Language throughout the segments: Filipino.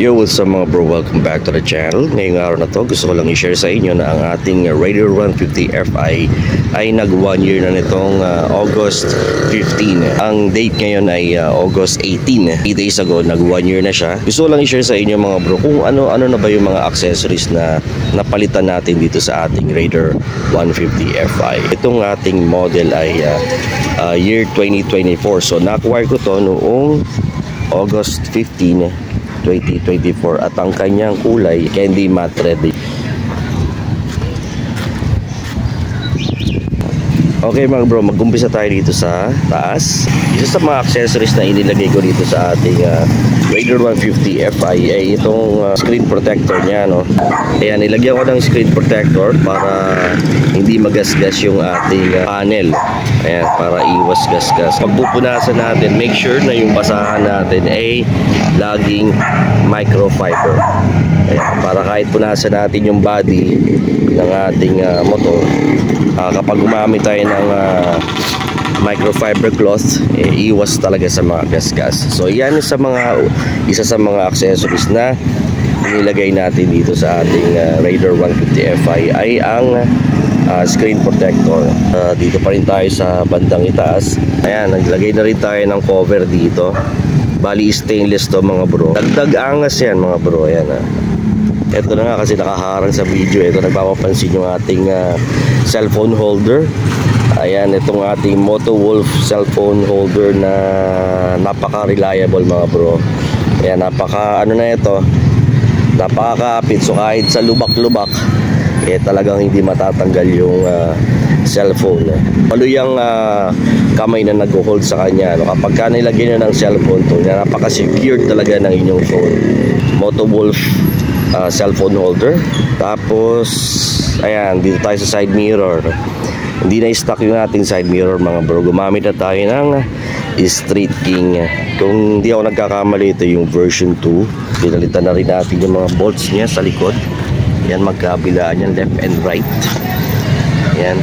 Yo, what's up mga bro? Welcome back to the channel. Ngayong araw na to, gusto ko lang i-share sa inyo na ang ating Raider 150 Fi ay nag 1 year na nitong August 15. Ang date ngayon ay August 18. 8 days ago, nag 1 year na siya. Gusto ko lang i-share sa inyo mga bro kung ano na ba yung mga accessories na napalitan natin dito sa ating Raider 150 Fi. Itong ating model ay year 2024. So, na-acquire ko to noong August 15, 2024 at ang kanyang kulay candy matte red. Okay mga bro, mag-umpisa tayo dito sa taas. Isa sa mga accessories na inilagay ko dito sa ating Raider 150 Fi ay itong screen protector niya, no? Kaya nilagyan ko ng screen protector para hindi magasgas yung ating panel. Ayan, para iwas gasgas. Pagpupunasan natin, make sure na yung basahan natin ay laging microfiber. Ayan, para kahit punasan natin yung body ng ating motor, kapag gumamit tayo ng microfiber cloth, iwas talaga sa mga gasgas. So yan isa sa mga accessories na nilagay natin dito sa ating Raider 150 Fi ay ang screen protector. Dito pa rin tayo sa bandang itaas. Ayan, naglagay na rin tayo ng cover dito. Bali stainless to mga bro. Dagdag angas yan mga bro. Ayan, ito na nga kasi nakaharang sa video. Ito nagpapapansin yung ating cellphone holder. Ayan, itong ating Motowolf cellphone holder na napaka-reliable mga bro. Ayan, napaka-kapit. So kahit sa lubak-lubak, talagang hindi matatanggal yung cellphone. Maluyang kamay na nag-hold sa kanya. Kapag ka nilagyan nyo ng cellphone to, napaka-secured talaga ng inyong phone. Motowolf cellphone holder. Tapos ayan, dito tayo sa side mirror. Hindi na stock yung ating side mirror mga bro. Gumamit na tayo ng Street King. Kung hindi ako nagkakamali, ito yung version 2. Pinalitan na rin natin yung mga bolts niya sa likod. Yan, magkabilaan yan, left and right. Yan.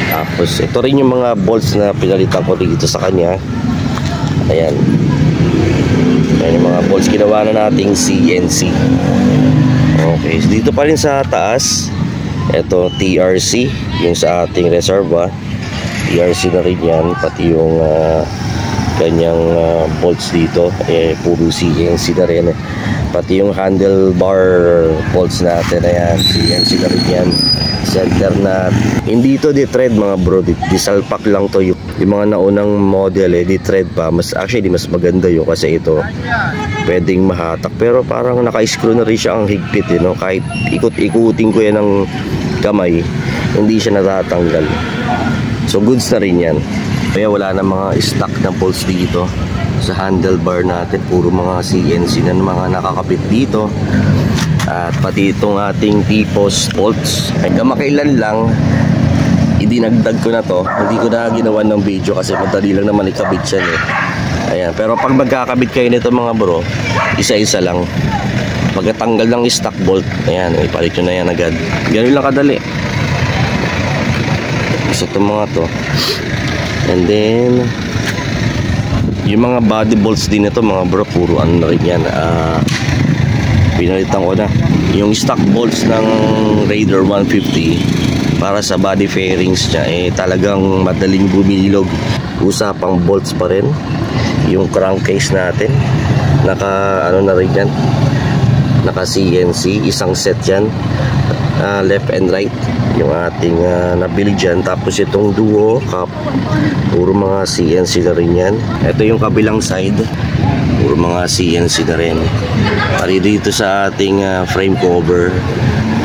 Tapos ito rin yung mga bolts na pinalitan ko dito sa kanya. Ayan. Ayan yung mga bolts, ginawa na nating CNC. Okay, so dito pa rin sa taas, ito TRC, yung sa ating reserva. TRC na rin yan, pati yung kanyang bolts dito, puro CNC na rin. Pati yung handlebar bolts natin, ayan, CNC na rin yan. Center na, hindi ito di-thread mga bro, disalpak lang to. Yung mga naunang model di-thread pa. Mas maganda yun kasi ito pwedeng mahatak, pero parang naka-screw na rin siya ang higpit, no? Kahit ikut-ikutin ko yan ng kamay, hindi siya natatanggal. So goods na rin yan. Kaya wala na mga stock na bolts dito sa handlebar natin, puro mga CNC na mga nakakapit dito. At pati itong ating T-post bolts ay kamakailan lang idinagdag ko na to. Hindi ko na ginawa ng video kasi madali lang naman ikabit yan Ayan, pero pag magkakabit kayo nito mga bro, isa-isa lang. Pagkatanggal ng stock bolt, ayan, ipalit nyo na yan agad. Ganun lang kadali. So itong mga to. And then yung mga body bolts din ito mga bro, puro ano na rin yan, pinalitan ko na. Yung stock bolts ng Raider 150 para sa body fairings niya, talagang madaling bumilog. Usapang bolts pa rin. Yung crankcase natin, naka na rin yan, naka CNC, isang set yan, left and right yung ating nabili dyan. Tapos itong duo cup, puro mga CNC na rin yan. Ito yung kabilang side, puro mga CNC na rin. Pati dito sa ating frame cover,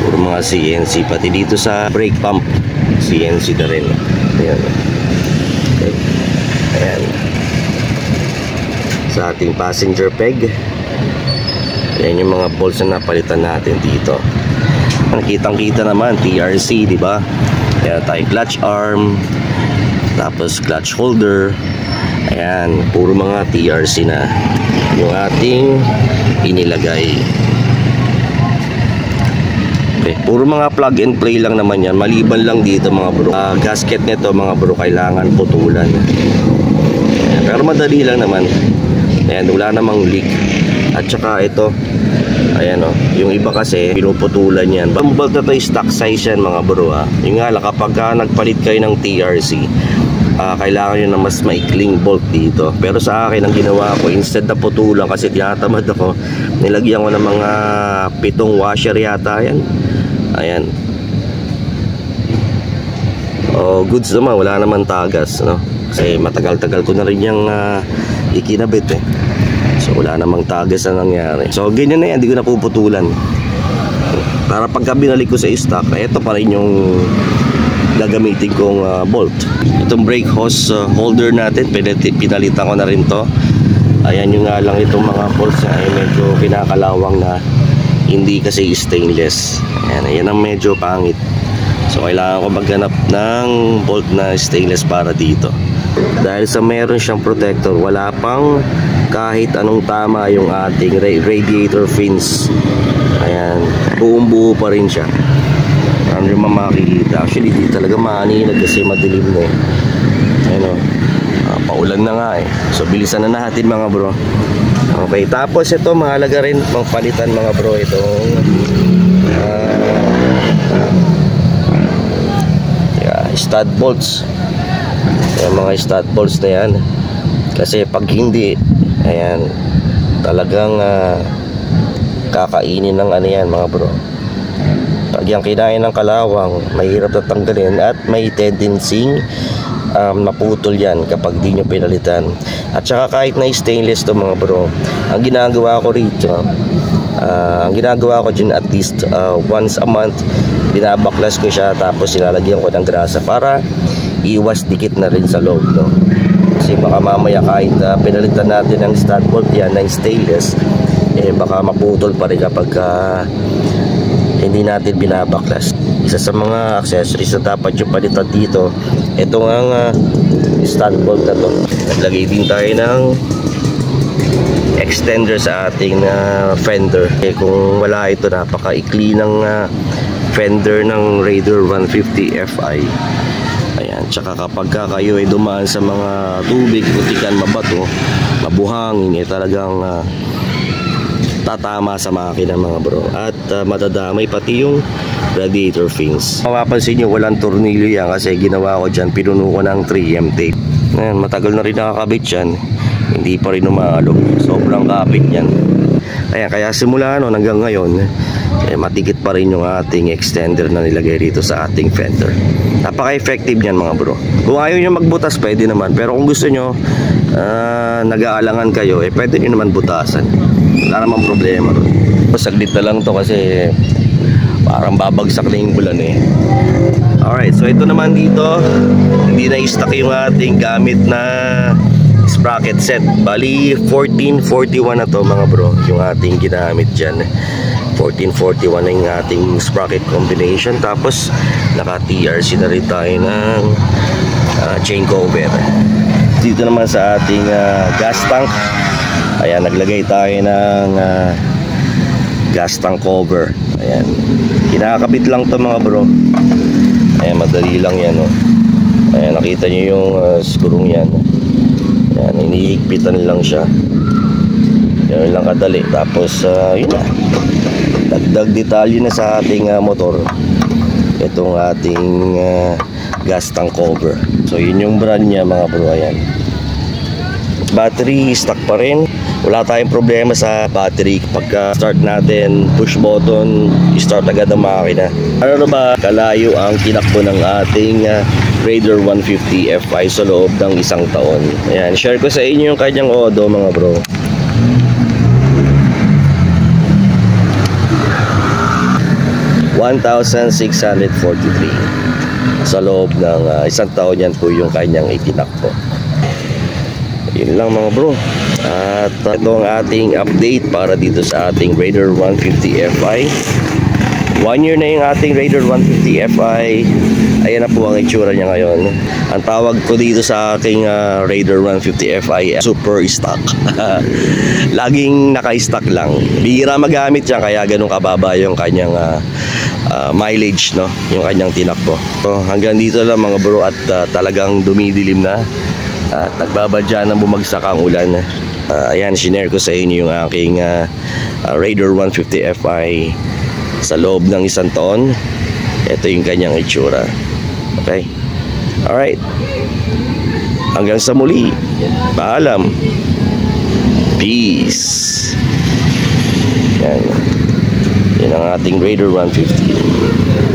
puro mga CNC. Pati dito sa brake pump, CNC na rin. Ayan. Okay. Ayan. Sa ating passenger peg, ayan yung mga bolts na napalitan natin dito. Nakitang-kita naman TRC, di ba? Kaya tayo clutch arm, tapos clutch holder. Ayan, puro mga TRC na yung ating inilagay. Okay, puro mga plug and play lang naman yan. Maliban lang dito mga bro, gasket nito mga bro, kailangan putulan. Ayan, pero madali lang naman. Ayan, wala namang leak. At saka ito, ayan o, yung iba kasi pinuputulan yan. Ang bolt na to stock size yan mga bro ha. Yung nga lang, kapag nagpalit kayo ng TRC, kailangan nyo na mas maikling bolt dito. Pero sa akin, ang ginawa ko, instead na putulan, kasi tinatamad ako, nilagyan ko ng mga 7 washer yata yan. Ayan. Goods naman, wala naman tagas, no? Kasi matagal-tagal ko na rin yung ikinabit eh. So wala namang tagas na nangyari. So ganyan na yan, hindi ko napuputulan. Para pagka binalik ko sa stock, ito pa rin yung gagamitin kong bolt. Itong brake hose holder natin, pinalitan ko na rin to. Ayan yung nga lang, itong mga bolts na ay medyo kinakalawang na, hindi kasi stainless. Ayan ang medyo pangit. So kailangan ko maghanap ng bolt na stainless para dito. Dahil sa meron siyang protector, wala pang kahit anong tama yung ating radiator fins. Ayan, buong buo pa rin siya. Ano yung makikita. Actually di talaga maaninag kasi madilim na eh. Ayan o, paulan na nga eh. So bilisan na natin mga bro. Okay, tapos ito mahalaga rin pangpalitan mga bro, itong stud bolts. Yung mga stud bolts na yan, kasi pag hindi, ayan, talagang kakainin ng ano yan mga bro. Pag yung kinain ng kalawang, mahirap na tanggalin at may tendency maputol yan kapag di nyo pinalitan. At saka kahit na stainless to mga bro, ang ginagawa ko rito, dyan at least once a month, binabaklas ko siya, tapos nilalagyan ko ng grasa para iwas dikit na rin sa loob, no? Kasi baka mamaya kahit pinalitan natin ng stud bolt yan ng stainless, baka maputol pa rin kapag hindi natin binabaklas. Isa sa mga accessories na dapat yung palitan dito, ito ang stud bolt na to. Naglagay din tayo ng extender sa ating fender. Kung wala ito, napakaikli ng fender ng Raider 150 Fi. Ayan, tsaka kapag kayo ay dumaan sa mga tubig, putikan, mabato, mabuhangin, talagang tatama sa makina mga bro. At matadamay pati yung radiator fins. Mapapansin nyo, walang tornilyo yan kasi ginawa ko dyan, pinuno ko ng 3M tape. Ayan, matagal na rin nakakabit yan, hindi pa rin umaalog. Sobrang kapit yan. Ayan, kaya simula hanggang ngayon, matikit pa rin yung ating extender na nilagay rito sa ating fender. Napaka-effective niyan mga bro. Kung ayaw nyo magbutas, pwede naman. Pero kung gusto nyo, nag-aalangan kayo, pwede nyo naman butasan. Wala namang problema. Saglit na lang to kasi parang babagsak na yung bulan eh. Alright, so ito naman dito, hindi na i-stock yung ating gamit na sprocket set. Bali 1441 na to mga bro, yung ating ginamit dyan. 1441 na yung ating sprocket combination. Tapos naka TRC na rin tayo ng chain cover. Dito naman sa ating gas tank, ayan, naglagay tayo ng gas tank cover. Ayan, kinakabit lang to mga bro. Ayan, madali lang yan oh. Ayan, nakita nyo yung skrong yan. Ayan, iniigpitan lang siya. Yan lang kadali. Tapos yun na, dagdag detalye na sa ating motor itong ating gas tank cover. So yun yung brand niya mga bro. Ayan, battery stock pa rin, wala tayong problema sa battery. Pagka start natin, push button, start agad ang makina. Ano ba kalayo ang tinakbo ng ating Raider 150 Fi sa loob ng 1 taon. Ayan, share ko sa inyo yung kanyang odo mga bro. 1,643 sa loob ng 1 taon. Yan po yung kanyang itinakbo. Yun lang mga bro. At ito ang ating update para dito sa ating Raider 150 Fi. 1 year na yung ating Raider 150 Fi. Ayan na po ang itsura niya ngayon. Ang tawag ko dito sa aking Raider 150 Fi, super stock. Laging naka-stock lang. Bihira magamit yan, kaya ganun kababa yung kanyang mileage, no? Yung kanyang tinakbo. So, hanggang dito lang mga bro, at talagang dumidilim na. At nagbabadya na bumagsak ang ulan. Ayan, shinare ko sa inyo yung aking Raider 150 Fi sa loob ng isang taon. Ito yung kanyang itsura. Okay? Alright. Hanggang sa muli. Paalam. Peace. Yan. Yan ang ating Raider 150.